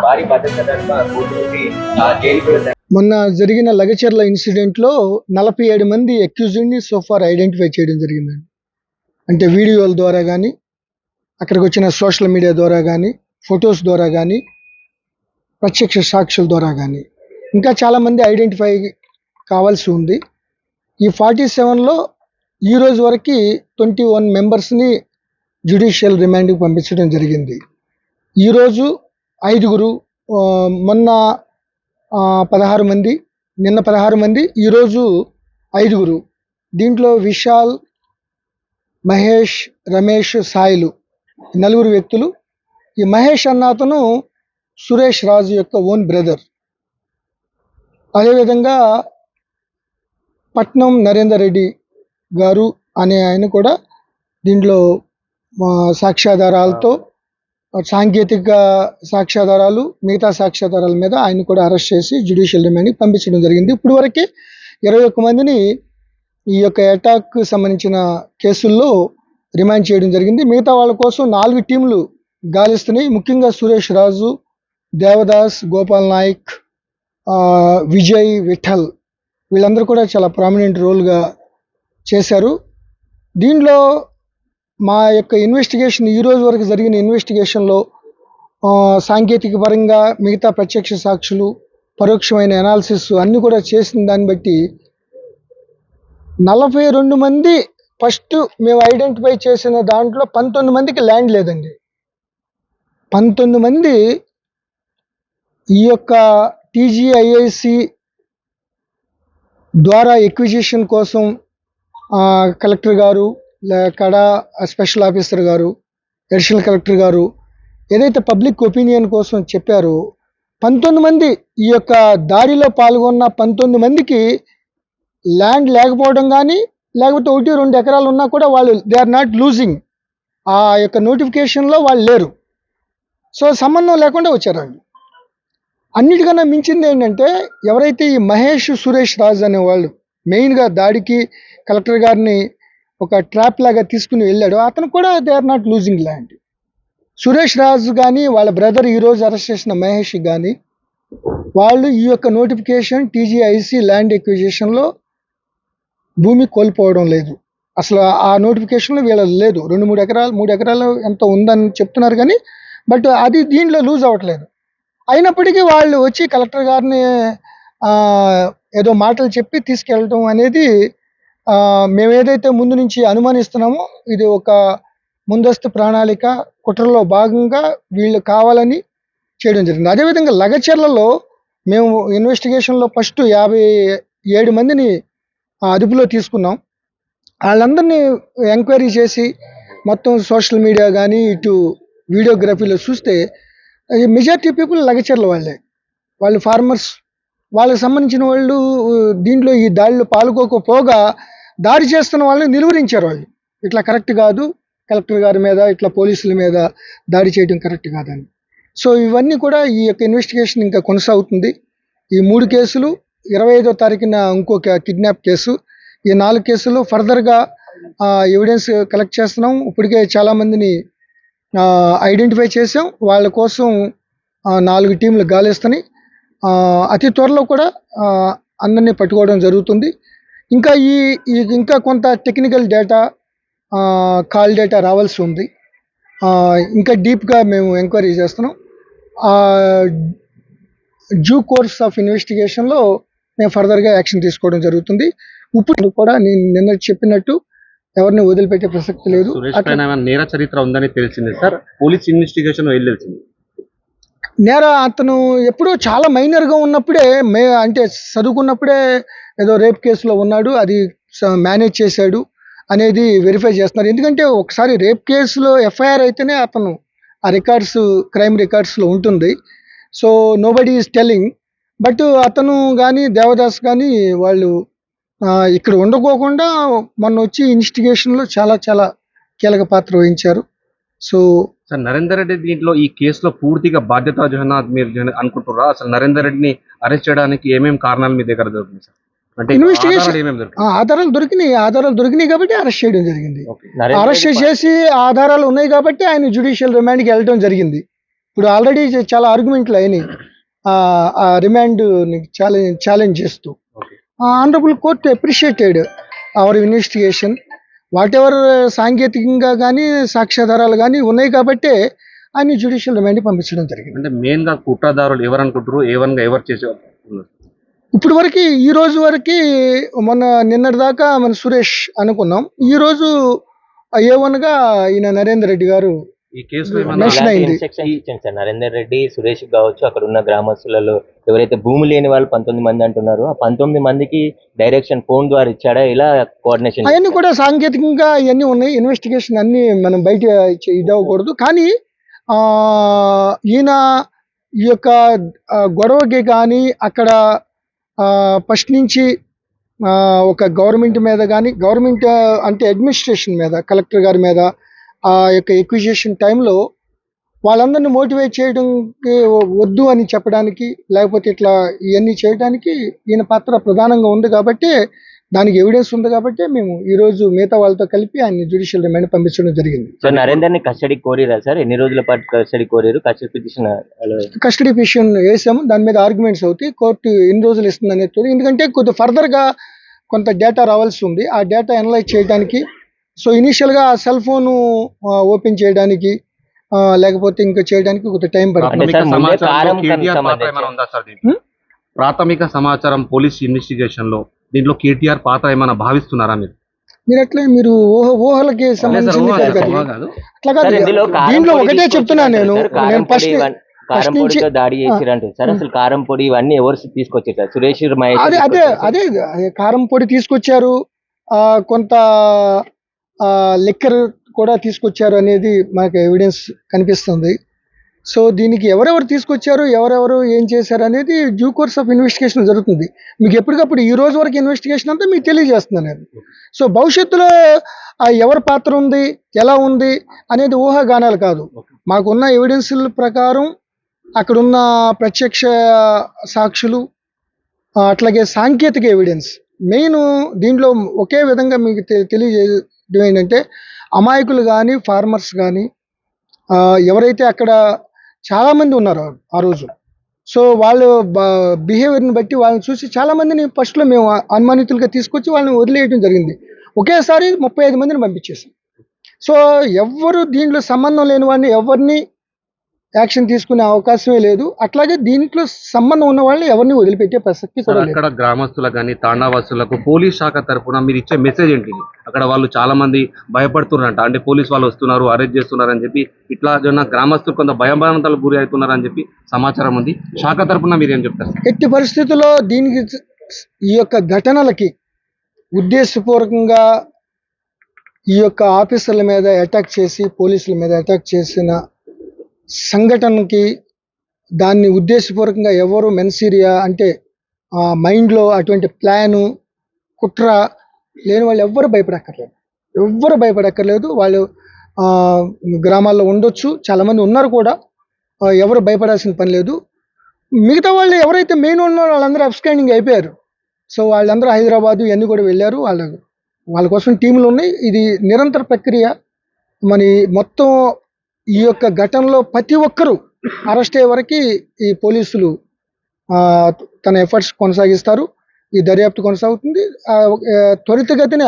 భారీ భద్రత నడుమ కోర్టుకి జైలు కూడా మొన్న జరిగిన లగచర్ల ఇన్సిడెంట్ లో 47 మంది అక్యూజ్డ్ ని సోఫార్ ఐడెంటిఫై చేయడం జరిగిందండి. అంటే వీడియోల ద్వారా కానీ, అక్కడికి వచ్చిన సోషల్ మీడియా ద్వారా కానీ, ఫొటోస్ ద్వారా కానీ, ప్రత్యక్ష సాక్షుల ద్వారా కానీ, ఇంకా చాలా మంది ఐడెంటిఫై కావాల్సి ఉంది. ఈ 47లో ఈ రోజు వరకు 21 మెంబర్స్ని జ్యుడిషియల్ రిమాండ్కి పంపించడం జరిగింది. ఈరోజు 5గురు, మొన్న 16 మంది, నిన్న 16 మంది, ఈరోజు 5గురు. దీంట్లో విశాల్, మహేష్, రమేష్, సాయిలు 4 వ్యక్తులు. ఈ మహేష్ అన్న అతను సురేష్ రాజు యొక్క ఓన్ బ్రదర్. అదేవిధంగా పట్నం నరేందర్ రెడ్డి గారు అనే ఆయన కూడా దీంట్లో సాక్ష్యాధారాలతో, సాంకేతిక సాక్ష్యాధారాలు, మిగతా సాక్ష్యాధారాల మీద ఆయన కూడా అరెస్ట్ చేసి జ్యుడిషియల్ రిమాండ్కి పంపించడం జరిగింది. ఇప్పుడు వరకే 21 మందిని ఈ యొక్క అటాక్ సంబంధించిన కేసుల్లో రిమాండ్ చేయడం జరిగింది. మిగతా వాళ్ళ కోసం 4 టీంలు గాలిస్తున్నాయి. ముఖ్యంగా సురేష్ రాజు, దేవదాస్, గోపాల్ నాయక్, విజయ్, విఠల్ వీళ్ళందరూ కూడా చాలా ప్రామినెంట్ రోల్గా చేశారు. దీనిలో మా యొక్క ఇన్వెస్టిగేషన్, ఈ రోజు వరకు జరిగిన ఇన్వెస్టిగేషన్లో సాంకేతిక పరంగా మిగతా ప్రత్యక్ష సాక్షులు, పరోక్షమైన అనాలిసిస్ అన్నీ కూడా చేసిన దాన్ని బట్టి 42 మంది ఫస్ట్ మేము ఐడెంటిఫై చేసిన దాంట్లో 19 మందికి ల్యాండ్ లేదండి. 19 మంది ఈ యొక్క టీజీఐఐసి ద్వారా ఎక్విజిషన్ కోసం కలెక్టర్ గారు, కడా స్పెషల్ ఆఫీసర్ గారు, అడిషనల్ కలెక్టర్ గారు ఏదైతే పబ్లిక్ ఒపీనియన్ కోసం చెప్పారో 19 మంది ఈ యొక్క దాడిలో పాల్గొన్న 19 మందికి ల్యాండ్ లేకపోవడం కానీ, లేకపోతే 1-2 ఎకరాలు ఉన్నా కూడా వాళ్ళు దే ఆర్ నాట్ లూజింగ్, ఆ యొక్క నోటిఫికేషన్లో వాళ్ళు లేరు. సో సంబంధం లేకుండా వచ్చారు వాళ్ళు. అన్నిటికన్నా మించింది ఏంటంటే, ఎవరైతే ఈ మహేష్, సురేష్ రాజ్ అనేవాళ్ళు మెయిన్గా దాడికి కలెక్టర్ గారిని ఒక ట్రాప్ లాగా తీసుకుని వెళ్ళాడు, అతను కూడా they are not losing land. Suresh Raju కానీ, వాళ్ళ బ్రదర్ ఈరోజు అరెస్ట్ చేసిన మహేష్ కానీ, వాళ్ళు ఈ యొక్క నోటిఫికేషన్ టీజీఐసి ల్యాండ్ ఎక్విజిషన్లో భూమి కోల్పోవడం లేదు. అసలు ఆ నోటిఫికేషన్లో వీళ్ళది లేదు. 2-3 ఎకరాలు, 3 ఎకరాలు ఎంత ఉందని చెప్తున్నారు కానీ, బట్ అది దీంట్లో లూజ్ అవ్వట్లేదు. అయినప్పటికీ వాళ్ళు వచ్చి కలెక్టర్ గారిని ఏదో మాటలు చెప్పి తీసుకెళ్ళటం అనేది మేము ఏదైతే ముందు నుంచి అనుమానిస్తున్నామో ఇది ఒక ముందస్తు ప్రణాళిక, కుట్రలో భాగంగా వీళ్ళు కావాలని చేయడం జరిగింది. అదేవిధంగా లగచర్లలో మేము ఇన్వెస్టిగేషన్లో ఫస్ట్ 57 మందిని అదుపులో తీసుకున్నాం. వాళ్ళందరినీ ఎంక్వైరీ చేసి మొత్తం సోషల్ మీడియా కానీ, ఇటు వీడియోగ్రఫీలో చూస్తే మెజారిటీ పీపుల్ లగచర్ల వాళ్ళే, వాళ్ళు ఫార్మర్స్, వాళ్ళకి సంబంధించిన వాళ్ళు దీంట్లో ఈ దాడిలో పాల్గొకపోగా దాడి చేస్తున్న వాళ్ళని నిలువరించారు. వాళ్ళు ఇట్లా కరెక్ట్ కాదు, కలెక్టర్ గారి మీద ఇట్లా పోలీసుల మీద దాడి చేయడం కరెక్ట్ కాదని. సో ఇవన్నీ కూడా ఈ యొక్క ఇన్వెస్టిగేషన్ ఇంకా కొనసాగుతుంది. ఈ 3 కేసులు, 25వ తారీఖున ఇంకొక కిడ్నాప్ కేసు, ఈ 4 కేసులు ఫర్దర్గా ఎవిడెన్స్ కలెక్ట్ చేస్తున్నాం. ఇప్పటికే చాలామందిని ఐడెంటిఫై చేసాం. వాళ్ళ కోసం 4 టీంలు గాలిస్తున్నాయి. అతి త్వరలో కూడా అందరినీ పట్టుకోవడం జరుగుతుంది. ఇంకా ఇంకా కొంత టెక్నికల్ డేటా, కాల్ డేటా రావాల్సి ఉంది. ఇంకా డీప్గా మేము ఎంక్వైరీ చేస్తున్నాం. డ్యూ కోర్స్ ఆఫ్ ఇన్వెస్టిగేషన్లో మేము ఫర్దర్గా యాక్షన్ తీసుకోవడం జరుగుతుంది. ఇప్పుడు కూడా నేను నిన్న చెప్పినట్టు ఎవరిని వదిలిపెట్టే ప్రసక్తి లేదు. నేర చరిత్ర ఉందని తెలిసింది సార్, పోలీస్ ఇన్వెస్టిగేషన్ వెళ్ళాల్సింది. అతను ఎప్పుడూ చాలా మైనర్గా ఉన్నప్పుడే అంటే చదువుకున్నప్పుడే ఏదో రేప్ కేసులో ఉన్నాడు, అది మేనేజ్ చేశాడు అనేది వెరిఫై చేస్తున్నారు. ఎందుకంటే ఒకసారి రేప్ కేసులో ఎఫ్ఐఆర్ అయితేనే అతను ఆ రికార్డ్స్, క్రైమ్ రికార్డ్స్లో ఉంటుంది. So nobody is telling. But అతను కానీ, దేవదాస్ కానీ వాళ్ళు ఇక్కడ ఉండకోకుండా మొన్న వచ్చి ఇన్వెస్టిగేషన్లో చాలా చాలా కీలక పాత్ర వహించారు. సో సార్, నరేందర్ రెడ్డి దీంట్లో ఈ కేసులో పూర్తిగా బాధ్యత మీరు అనుకుంటున్నారా? అసలు నరేందర్ రెడ్డిని అరెస్ట్ చేయడానికి ఏమేమి కారణాలు మీ దగ్గర దొరికింది సార్? అంటే ఇన్వెస్టిగేషన్ ఆధారాలు దొరికినాయి కాబట్టి అరెస్ట్ చేయడం జరిగింది. అరెస్ట్ చేసి ఆధారాలు ఉన్నాయి కాబట్టి ఆయన జ్యుడిషియల్ రిమాండ్కి వెళ్ళడం జరిగింది. ఇప్పుడు ఆల్రెడీ చాలా ఆర్గ్యుమెంట్లు అయినాయి ఆ రిమాండ్ ఛాలెంజ్ చేస్తూ. Okay. Honourable court appreciated hour investigation what ever సాంకేతికంగా కానీ సాక్ష్యాధారాలు కానీ ఉన్నాయి కాబట్టే ఆయన జ్యుడిషియల్ రిమాండ్ పంపించడం జరిగింది. అంటే మెయిన్ గా కుట్రదారులు ఎవరు అనుకుంటారు, ఎవరు చేసే ఇప్పుడు వరకు ఈ రోజు వరకు నిన్నటి దాకా మన సురేష్ అనుకున్నాం. ఈ రోజు A1గా ఈయన నరేందర్ రెడ్డి గారు ఈ కేసులో ఏమన్నా మెన్షన్ అయింది. ఇన్స్ట్రక్షన్స్ ఇచ్చాను సార్. నరేందర్ రెడ్డి, సురేష్ కావచ్చు, అక్కడ ఉన్న గ్రామస్తులలో ఎవరైతే భూమి లేని వాళ్ళు 19 మంది అంటున్నారో ఆ 19 మందికి డైరెక్షన్ ఫోన్ ద్వారా ఇచ్చాడా, ఇలా కోఆర్డినేషన్? అవన్నీ కూడా సాంకేతికంగా ఇవన్నీ ఉన్నాయి. ఇన్వెస్టిగేషన్ అన్ని మనం బయట ఇదవ్వకూడదు. కానీ ఈయన ఈ యొక్క గొడవకి కానీ అక్కడ ఫస్ట్ నుంచి ఒక గవర్నమెంట్ మీద కానీ, గవర్నమెంట్ అంటే అడ్మినిస్ట్రేషన్ మీద, కలెక్టర్ గారి మీద ఆ యొక్క ఎక్విజిషన్ టైంలో వాళ్ళందరినీ మోటివేట్ చేయడానికి, వద్దు అని చెప్పడానికి, లేకపోతే ఇట్లా ఇవన్నీ చేయడానికి ఈయన పాత్ర ప్రధానంగా ఉంది కాబట్టి, దానికి ఎవిడెన్స్ ఉంది కాబట్టి మేము ఈ రోజు మిగతా వాళ్ళతో కలిపి ఆయన జ్యుడిషియల్ రిమాండ్ పంపించడం జరిగింది. సార్, నరేందర్ ని కస్టడీ కోరిరా సార్? ఎన్ని రోజుల పాటు కస్టడీ కోరారు? కస్టడీ పిటిషన్ కస్టడీ పిటిషన్ వేసాము. దాని మీద ఆర్గ్యుమెంట్స్ అవుతాయి. కోర్టు ఎన్ని రోజులు ఇస్తుంది అనేది, ఎందుకంటే కొద్ది ఫర్దర్గా కొంత డేటా రావాల్సి ఉంది. ఆ డేటా అనలైజ్ చేయడానికి, సో ఇనీషియల్గా సెల్ ఫోన్ ఓపెన్ చేయడానికి లేకపోతే ఇంకా చేయడానికి కొంత టైం పడుతుంది. ప్రాథమిక సమాచారం పోలీస్ ఇన్వెస్టిగేషన్ లో దీంట్లో కేటీఆర్ పాత్ర ఏమైనా భావిస్తున్నారా మీరు ఎట్లా మీరు ఊహలకి సంబంధించింది అట్లా కాదు. దీంట్లో ఒకటే చెప్తున్నాను నేను కారంపొడితో దాడి చేసిరంటే సార్, అసలు కారంపొడి ఇవన్నీ ఎవరు తీసుకొచ్చారు? సురేష్, మహేష్? అదే కారం పొడి తీసుకొచ్చారు, కొంత లిక్కర్ కూడా తీసుకొచ్చారు అనేది మనకు ఎవిడెన్స్ కనిపిస్తుంది. సో దీనికి ఎవరెవరు తీసుకొచ్చారు, ఎవరెవరు ఏం చేశారు అనేది డ్యూ కోర్స్ ఆఫ్ ఇన్వెస్టిగేషన్ జరుగుతుంది. మీకు ఎప్పటికప్పుడు ఈ రోజు వరకు ఇన్వెస్టిగేషన్ అంతా మీకు తెలియజేస్తున్నాను నేను. సో భవిష్యత్తులో ఎవరి పాత్ర ఉంది, ఎలా ఉంది అనేది ఊహాగానాలు కాదు. మాకున్న ఎవిడెన్స్ల ప్రకారం, అక్కడున్న ప్రత్యక్ష సాక్షులు, అట్లాగే సాంకేతిక ఎవిడెన్స్, మెయిన్ దీంట్లో ఒకే విధంగా మీకు తెలియజేయడం ఏంటంటే, అమాయకులు కానీ, ఫార్మర్స్ కానీ, ఎవరైతే అక్కడ చాలామంది ఉన్నారు ఆ రోజు, సో వాళ్ళు బిహేవియర్ని బట్టి వాళ్ళని చూసి చాలామందిని ఫస్ట్లో మేము అనుమానితులుగా తీసుకొచ్చి వాళ్ళని వదిలేయడం జరిగింది. ఒకేసారి 35 మందిని పంపించేసాం. సో ఎవరు దీంట్లో సంబంధం లేని వాడిని ఎవరిని యాక్షన్ తీసుకునే అవకాశమే లేదు. అట్లాగే దీంట్లో సంబంధం ఉన్న వాళ్ళని ఎవరిని వదిలిపెట్టే ప్రసక్తి కూడా లేదు. అక్కడ గ్రామస్తులకు కానీ, తాండావాసులకు పోలీస్ శాఖ తరఫున మీరు ఇచ్చే మెసేజ్ ఏంటి? అక్కడ వాళ్ళు చాలా మంది భయపడుతున్నారంట, అంటే పోలీస్ వాళ్ళు వస్తున్నారు, అరెస్ట్ చేస్తున్నారు అని చెప్పి, ఇట్లా గ్రామస్తులు కొంత భయభ్రాంతాలకు గురి అవుతున్నారు అని చెప్పి సమాచారం ఉంది. శాఖ తరఫున మీరు ఏం చెప్తారు? ఎట్టి పరిస్థితుల్లో దీనికి, ఈ యొక్క ఘటనలకి ఉద్దేశపూర్వకంగా ఈ యొక్క ఆఫీసర్ల మీద అటాక్ చేసి, పోలీసుల మీద అటాక్ చేసిన సంఘటనకి, దాన్ని ఉద్దేశపూర్వకంగా ఎవరు మెన్సీరియా అంటే మైండ్లో అటువంటి ప్లాను, కుట్ర లేని వాళ్ళు ఎవ్వరు భయపడక్కర్లేదు. వాళ్ళు గ్రామాల్లో ఉండొచ్చు, చాలామంది ఉన్నారు కూడా, ఎవరు భయపడాల్సిన పని లేదు. మిగతా వాళ్ళు ఎవరైతే మెయిన్ ఉన్నారో వాళ్ళందరూ అబ్స్కాండింగ్ అయిపోయారు. సో వాళ్ళందరూ హైదరాబాదు ఇవన్నీ కూడా వెళ్ళారు. వాళ్ళ కోసం టీంలు ఉన్నాయి. ఇది నిరంతర ప్రక్రియ. మొత్తం ఈ యొక్క ఘటనలో ప్రతి ఒక్కరూ అరెస్ట్ అయ్యే వరకు ఈ పోలీసులు తన ఎఫర్ట్స్ కొనసాగిస్తారు. ఈ దర్యాప్తు కొనసాగుతుంది. త్వరితగతిన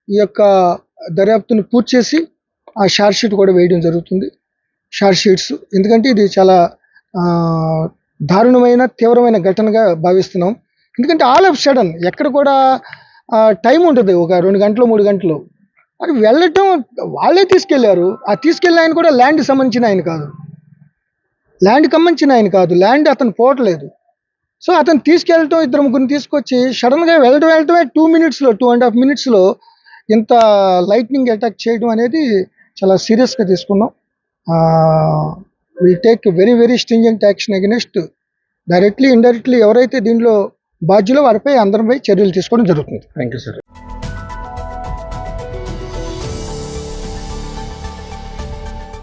ఈ యొక్క దర్యాప్తును పూర్తి చేసి ఆ షార్ట్ షీట్ కూడా వేయడం జరుగుతుంది. షార్ట్ షీట్స్, ఎందుకంటే ఇది చాలా దారుణమైన, తీవ్రమైన ఘటనగా భావిస్తున్నాం. ఎందుకంటే ఆల్ ఆఫ్ సడన్ ఎక్కడ కూడా టైం ఉంటుంది, ఒక 2 గంటలు 3 గంటలు అది వెళ్ళటం. వాళ్ళే తీసుకెళ్లారు. ఆ తీసుకెళ్ళిన ఆయన కూడా ల్యాండ్కి సంబంధించిన ఆయన కాదు, ల్యాండ్ అతను పోవట్లేదు. సో అతను తీసుకెళ్ళటం, 2-3 తీసుకొచ్చి సడన్గా వెళ్ళటమే 2.5 మినిట్స్లో ఇంత లైట్నింగ్ అటాక్ చేయడం అనేది చాలా సీరియస్గా తీసుకున్నాం. Will take very very stringent action against directly indirectly ఎవరైతే దీనిలో బాధ్యులో వారిపై అందరిపై చర్యలు తీసుకోవడం జరుగుతుంది. Thank you sir.